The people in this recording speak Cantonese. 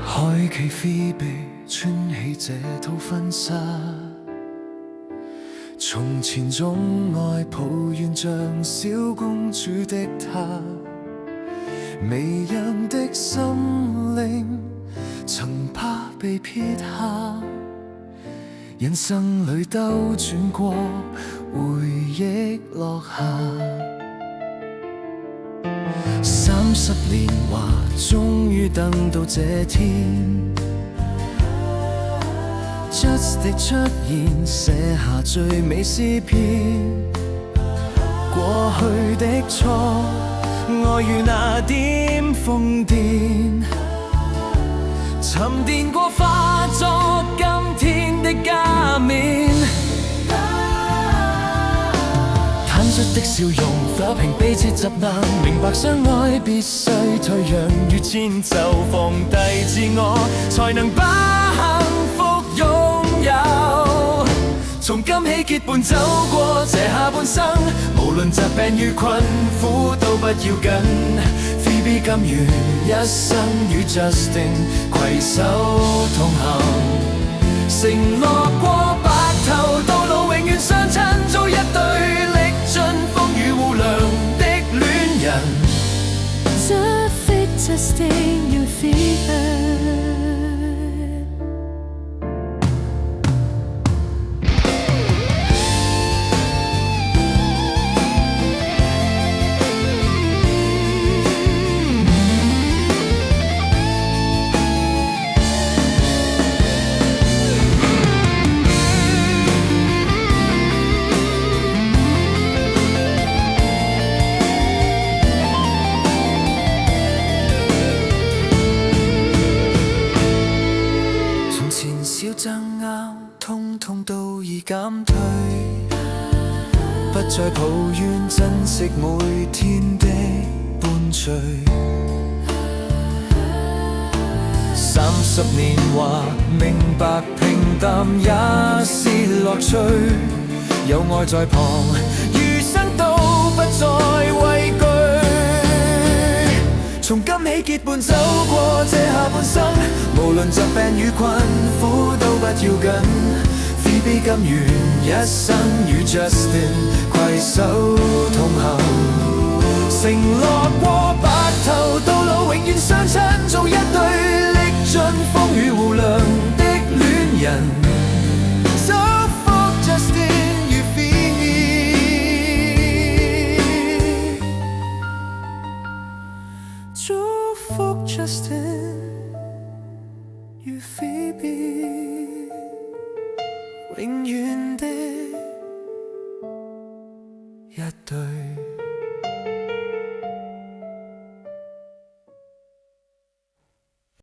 開啟菲比穿起這套婚紗，從前總愛抱怨像小公主的她，微恙的心靈曾怕被撇下，人生裏兜轉過，回憶落下。30年華，終於等到這天， Just 地出現，寫下最美詩篇。過去的錯，愛如那點瘋癲，沉澱過化作今天的加冕。坦率的笑容撫平悲切疾難，明白相愛必須退讓，越遷就放低自我，才能把幸福擁有。從今起結伴走過這下半生，無論疾病與困苦都不要緊。Phoebe 甘願一生與 Justin 攜手同行，承諾過白頭到老永遠相親，做一對歷盡風雨互諒的戀人。Perfect Justin與 Phoebe。小爭拗，通通都已減退，不再抱怨，珍惜每天的伴隨。30年華，明白平淡也是樂趣，有愛在旁，餘生都不再畏懼。從今起結伴走過這下半生，無論疾病與困苦都不要緊。Phoebe 甘願一生與 Justin 攜手同行，承諾過白頭到老永遠相親，做一對歷盡風雨互諒的戀人。祝福 Justin 與 Phoebe， 祝福 Justin 與 Phoebe， 永遠的一對。